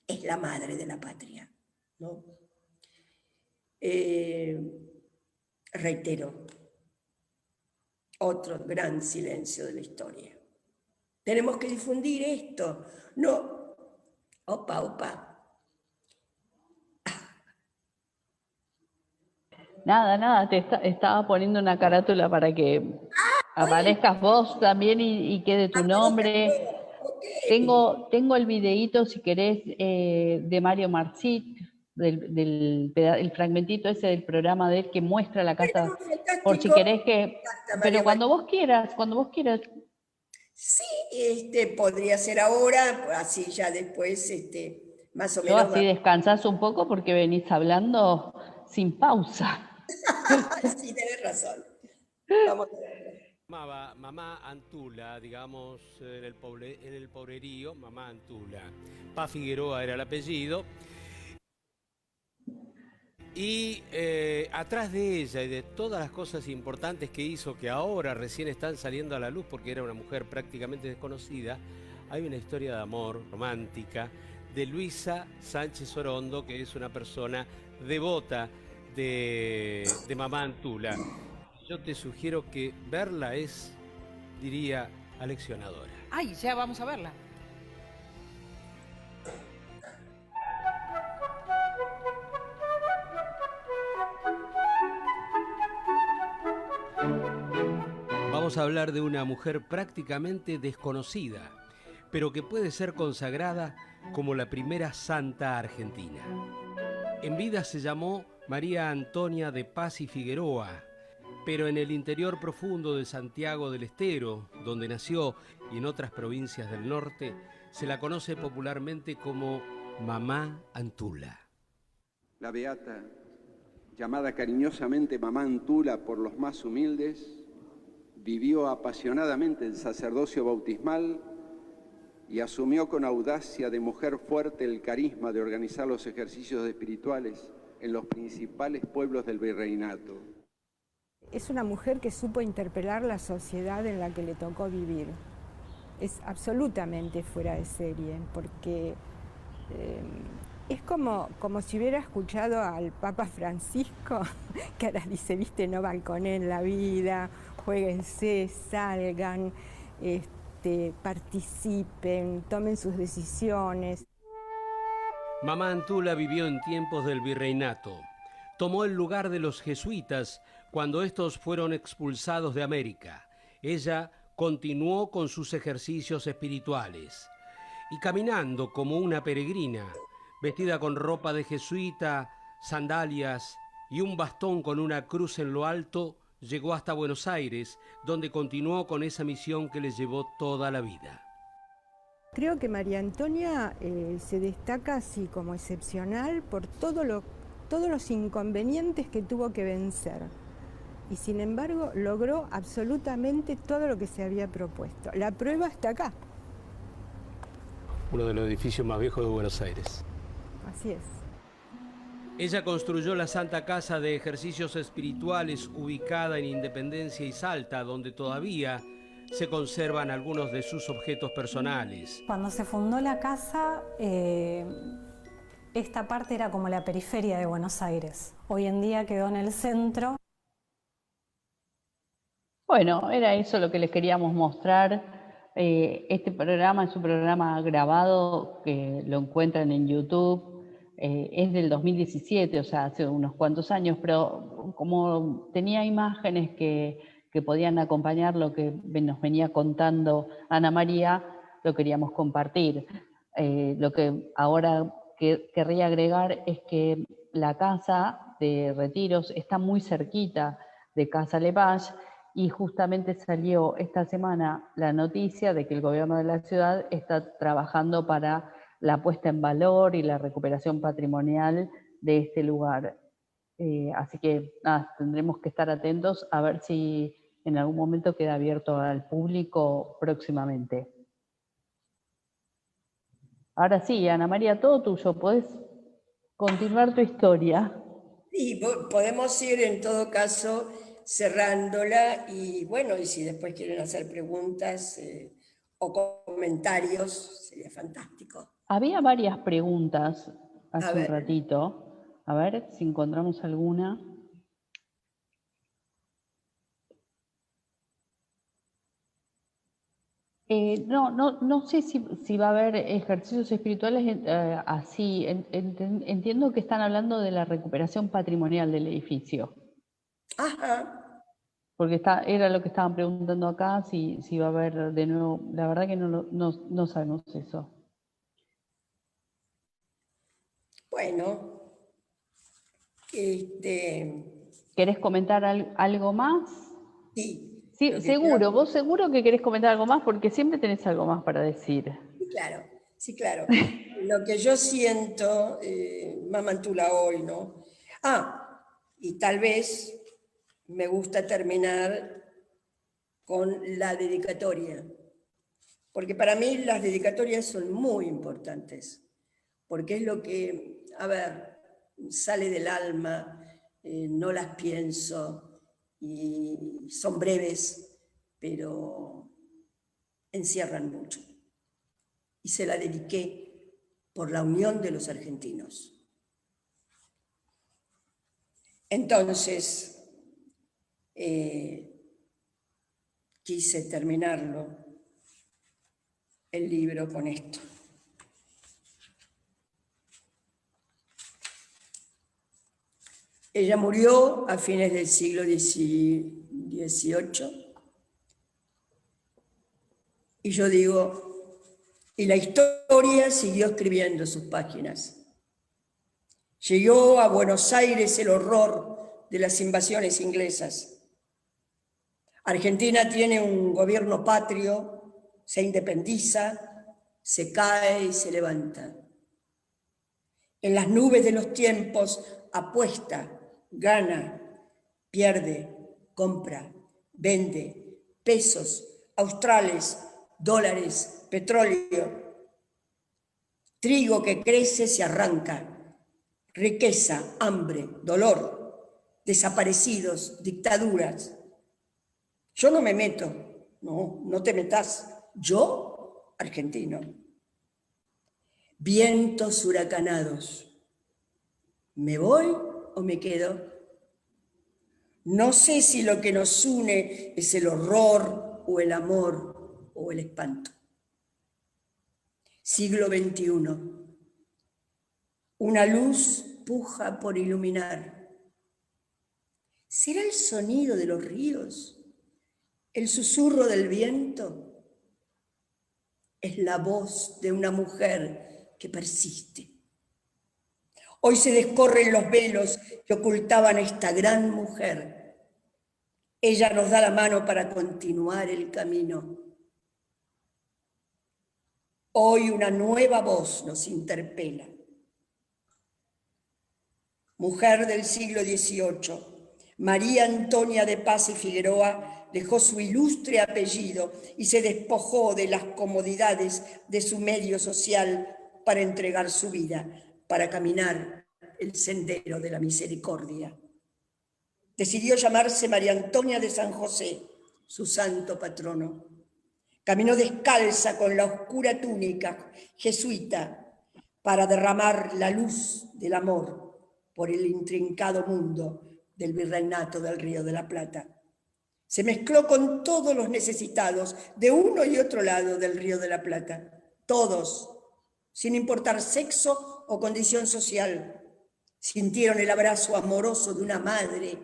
es la madre de la patria, ¿no? Reitero, otro gran silencio de la historia. Tenemos que difundir esto. No, opa. Nada, estaba poniendo una carátula para que aparezcas vos también y quede tu nombre. Okay. Tengo el videíto, si querés, de Mario Marcit, el fragmentito ese del programa de él que muestra la casa, por si querés que... Pero cuando vos quieras. Sí, podría ser ahora, así ya después, más o menos... Así descansás un poco porque venís hablando sin pausa. Sí, tenés razón. Vamos a ver. Mamá Antula, digamos, en el pobrerío, Mamá Antula. Paz Figueroa era el apellido. Y atrás de ella y de todas las cosas importantes que hizo, que ahora recién están saliendo a la luz porque era una mujer prácticamente desconocida, hay una historia de amor romántica de Luisa Sánchez Orondo, que es una persona devota de Mamá Antula. Yo te sugiero que verla es, diría, aleccionadora. ¡Ay, ya vamos a verla! Vamos a hablar de una mujer prácticamente desconocida, pero que puede ser consagrada como la primera santa argentina. En vida se llamó María Antonia de Paz y Figueroa, pero en el interior profundo de Santiago del Estero, donde nació, y en otras provincias del norte, se la conoce popularmente como Mamá Antula. La beata, llamada cariñosamente Mamá Antula por los más humildes, vivió apasionadamente el sacerdocio bautismal y asumió con audacia de mujer fuerte el carisma de organizar los ejercicios espirituales en los principales pueblos del virreinato. Es una mujer que supo interpelar la sociedad en la que le tocó vivir. Es absolutamente fuera de serie, porque es como si hubiera escuchado al Papa Francisco, que ahora dice, viste, no balconeen la vida, juéguense, salgan, participen, tomen sus decisiones. Mamá Antula vivió en tiempos del virreinato. Tomó el lugar de los jesuitas cuando estos fueron expulsados de América. Ella continuó con sus ejercicios espirituales y caminando como una peregrina, vestida con ropa de jesuita, sandalias y un bastón con una cruz en lo alto, llegó hasta Buenos Aires, donde continuó con esa misión que le llevó toda la vida. Creo que María Antonia se destaca así como excepcional por todos los inconvenientes que tuvo que vencer. Y sin embargo logró absolutamente todo lo que se había propuesto. La prueba está acá. uno de los edificios más viejos de Buenos Aires. Así es. Ella construyó la Santa Casa de Ejercicios Espirituales ubicada en Independencia y Salta, donde todavía se conservan algunos de sus objetos personales. Cuando se fundó la casa, esta parte era como la periferia de Buenos Aires. Hoy en día quedó en el centro. Bueno, era eso lo que les queríamos mostrar. Este programa es un programa grabado que lo encuentran en YouTube. Es del 2017, o sea, hace unos cuantos años, pero como tenía imágenes que podían acompañar lo que nos venía contando Ana María, lo queríamos compartir. Lo que ahora querría agregar es que la casa de retiros está muy cerquita de Casa Lepage y justamente salió esta semana la noticia de que el gobierno de la ciudad está trabajando para la puesta en valor y la recuperación patrimonial de este lugar. Así que nada, tendremos que estar atentos a ver si en algún momento queda abierto al público próximamente. Ahora sí, Ana María, todo tuyo, podés continuar tu historia. Y podemos ir en todo caso cerrándola y bueno, y si después quieren hacer preguntas o comentarios, sería fantástico. Había varias preguntas hace un ver. ratito. A ver si encontramos alguna. No sé si va a haber ejercicios espirituales así. Entiendo que están hablando de la recuperación patrimonial del edificio. Ajá. Porque era lo que estaban preguntando acá, si va a haber de nuevo. La verdad que no sabemos eso. Bueno, ¿querés comentar algo más? Sí. Sí, seguro, vos seguro que querés comentar algo más porque siempre tenés algo más para decir. Sí, claro. Lo que yo siento, Mama Antula, hoy, ¿no? Y tal vez me gusta terminar con la dedicatoria, porque para mí las dedicatorias son muy importantes, porque es lo que, sale del alma, no las pienso, y son breves, pero encierran mucho. Y se la dediqué por la unión de los argentinos. Entonces, quise terminarlo, el libro, con esto. Ella murió a fines del siglo XVIII. Y yo digo, y la historia siguió escribiendo sus páginas. Llegó a Buenos Aires el horror de las invasiones inglesas. Argentina tiene un gobierno patrio, se independiza, se cae y se levanta. En las nubes de los tiempos apuesta, gana, pierde, compra, vende, pesos, australes, dólares, petróleo, trigo que crece se arranca, riqueza, hambre, dolor, desaparecidos, dictaduras. Yo no me meto, no te metas, yo, argentino. Vientos huracanados, ¿me voy o me quedo? No sé si lo que nos une es el horror o el amor o el espanto. Siglo XXI. Una luz puja por iluminar. ¿Será el sonido de los ríos? ¿El susurro del viento? Es la voz de una mujer que persiste. Hoy se descorren los velos que ocultaban a esta gran mujer. Ella nos da la mano para continuar el camino. Hoy una nueva voz nos interpela. Mujer del siglo XVIII, María Antonia de Paz y Figueroa dejó su ilustre apellido y se despojó de las comodidades de su medio social para entregar su vida, para caminar el sendero de la misericordia. Decidió llamarse María Antonia de San José, su santo patrono. Caminó descalza con la oscura túnica jesuita para derramar la luz del amor por el intrincado mundo del virreinato del Río de la Plata. Se mezcló con todos los necesitados de uno y otro lado del Río de la Plata, todos, sin importar sexo o condición social, sintieron el abrazo amoroso de una madre,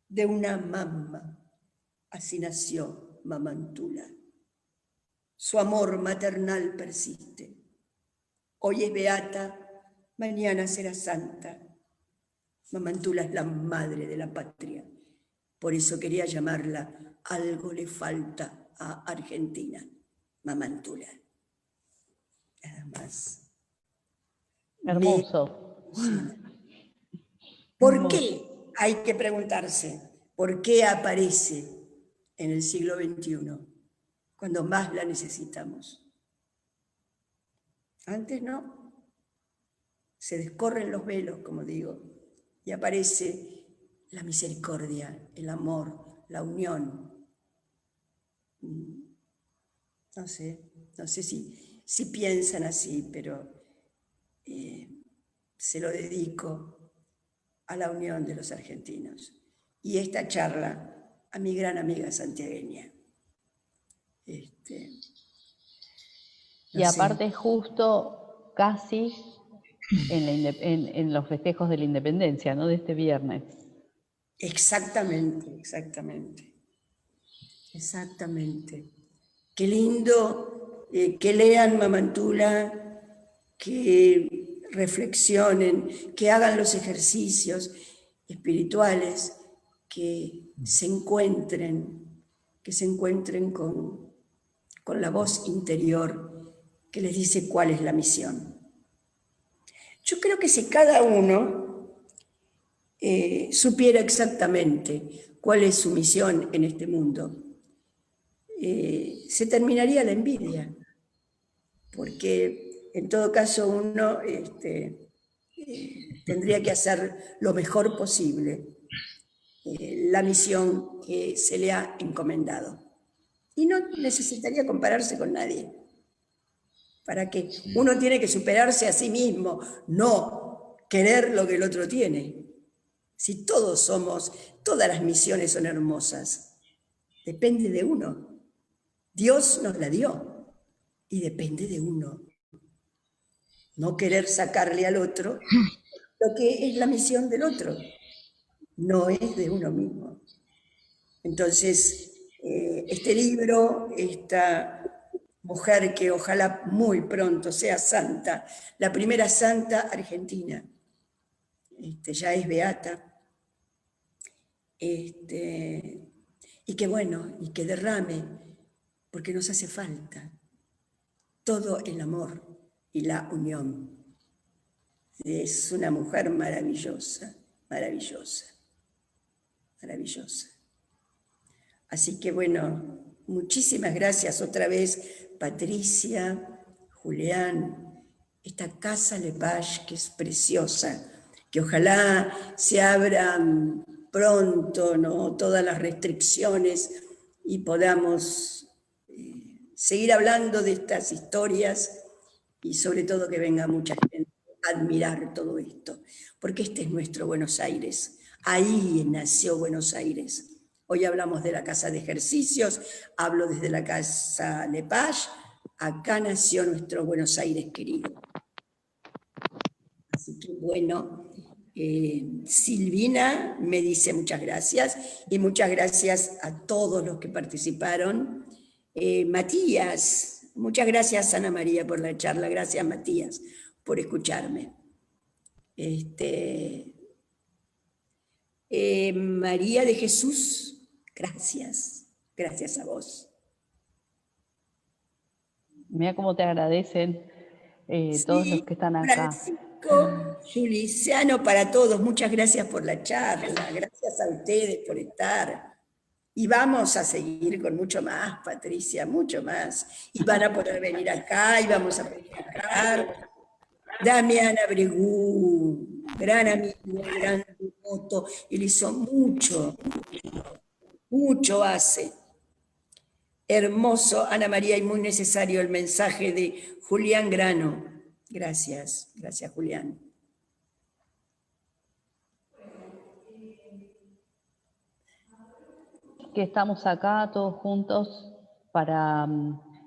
de una mamá. Así nació Mamantula. Su amor maternal persiste. Hoy es beata, mañana será santa. Mamantula es la madre de la patria. Por eso quería llamarla Algo le falta a Argentina. Mamantula. Nada más. Hermoso. ¿Por qué? Hay que preguntarse. ¿Por qué aparece en el siglo XXI cuando más la necesitamos? Antes no. Se descorren los velos, como digo, y aparece la misericordia, el amor, la unión. No sé si piensan así, pero se lo dedico a la unión de los argentinos. Y esta charla a mi gran amiga santiagueña. Y aparte justo casi en los festejos de la independencia, ¿no? De este viernes. Exactamente. Qué lindo que lean Mamantula, que reflexionen, que hagan los ejercicios espirituales, que se encuentren con la voz interior que les dice cuál es la misión. Yo creo que si cada uno supiera exactamente cuál es su misión en este mundo, se terminaría la envidia, porque en todo caso uno tendría que hacer lo mejor posible la misión que se le ha encomendado. Y no necesitaría compararse con nadie. ¿Para qué? Uno tiene que superarse a sí mismo, no querer lo que el otro tiene. Si todas las misiones son hermosas, depende de uno. Dios nos la dio y depende de uno. No querer sacarle al otro lo que es la misión del otro. No es de uno mismo. Entonces, este libro, esta mujer que ojalá muy pronto sea santa, la primera santa argentina, ya es beata, y que bueno, y que derrame, porque nos hace falta todo el amor y la unión. Es una mujer maravillosa. Así que bueno, muchísimas gracias otra vez, Patricia, Julián, esta Casa Lepage que es preciosa, que ojalá se abran pronto, ¿no?, todas las restricciones y podamos seguir hablando de estas historias y sobre todo que venga mucha gente a admirar todo esto, porque este es nuestro Buenos Aires. Ahí nació Buenos Aires. Hoy hablamos de la casa de ejercicios, hablo desde la Casa Lepage, acá nació nuestro Buenos Aires querido. Así que bueno, Silvina me dice muchas gracias, y muchas gracias a todos los que participaron. Matías, muchas gracias Ana María por la charla, gracias Matías por escucharme. María de Jesús, gracias a vos. Mira cómo te agradecen todos los que están acá. Francisco, Juli, sano para todos. Muchas gracias por la charla. Gracias a ustedes por estar. Y vamos a seguir con mucho más, Patricia, mucho más. Y van a poder venir acá y vamos a practicar. Damián Abregú, gran amigo, gran devoto. Él hizo mucho, mucho hace. Hermoso, Ana María, y muy necesario el mensaje de Julián Grano. Gracias, gracias, Julián. Que estamos acá todos juntos para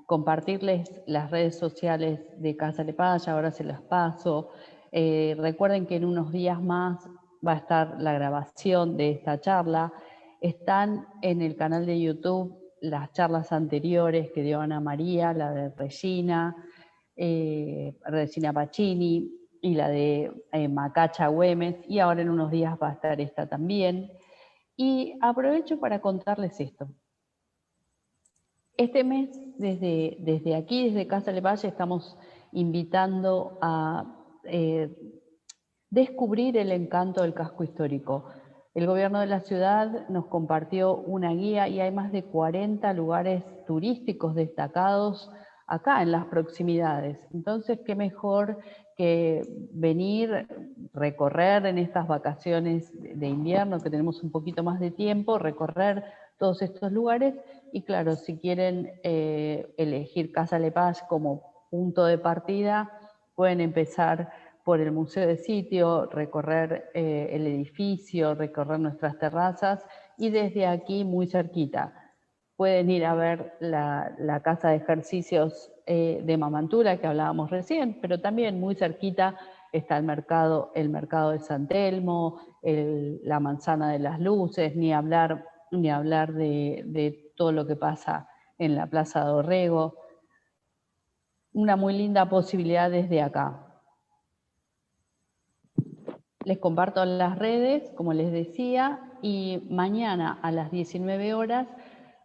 compartirles las redes sociales de Casa Lepage, ahora se las paso. Recuerden que en unos días más va a estar la grabación de esta charla. Están en el canal de YouTube las charlas anteriores que dio Ana María, la de Regina Pacini y la de Macacha Güemes, y ahora en unos días va a estar esta también. Y aprovecho para contarles esto. Este mes, desde aquí, desde Casa Lepage, estamos invitando a descubrir el encanto del casco histórico. El gobierno de la ciudad nos compartió una guía y hay más de 40 lugares turísticos destacados acá en las proximidades. Entonces, qué mejor que venir, recorrer en estas vacaciones de invierno, que tenemos un poquito más de tiempo, recorrer todos estos lugares. Y claro, si quieren elegir Casa Lepage como punto de partida, pueden empezar por el Museo de Sitio, recorrer el edificio, recorrer nuestras terrazas, y desde aquí, muy cerquita, pueden ir a ver la casa de ejercicios de Mamantula, que hablábamos recién, pero también muy cerquita está el mercado de San Telmo, la Manzana de las Luces, ni hablar de todo lo que pasa en la Plaza de Orrego. Una muy linda posibilidad desde acá. Les comparto las redes, como les decía, y mañana a las 19 horas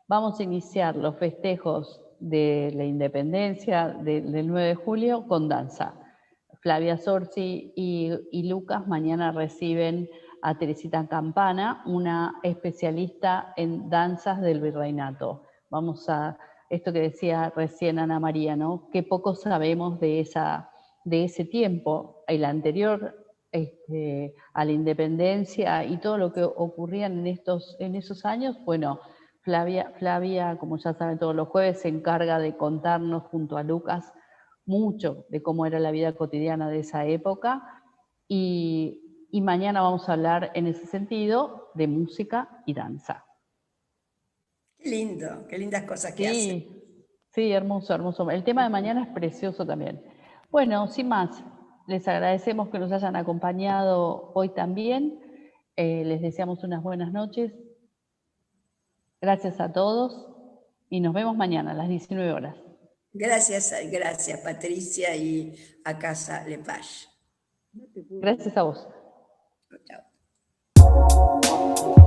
vamos a iniciar los festejos de la independencia del 9 de julio con danza. Flavia Sorsi y Lucas mañana reciben a Teresita Campana, una especialista en danzas del virreinato. Vamos a esto que decía recién Ana María, ¿no? Qué poco sabemos de ese tiempo, el anterior a la independencia y todo lo que ocurría en esos años. Bueno, Flavia, como ya saben, todos los jueves se encarga de contarnos junto a Lucas mucho de cómo era la vida cotidiana de esa época, y mañana vamos a hablar en ese sentido de música y danza. Qué lindo, qué lindas cosas que hacen. Sí, hermoso, hermoso. El tema de mañana es precioso también. Bueno, sin más, les agradecemos que nos hayan acompañado hoy también. Les deseamos unas buenas noches. Gracias a todos y nos vemos mañana a las 19 horas. Gracias, Patricia, y a Casa Lepage. Gracias a vos. Chao.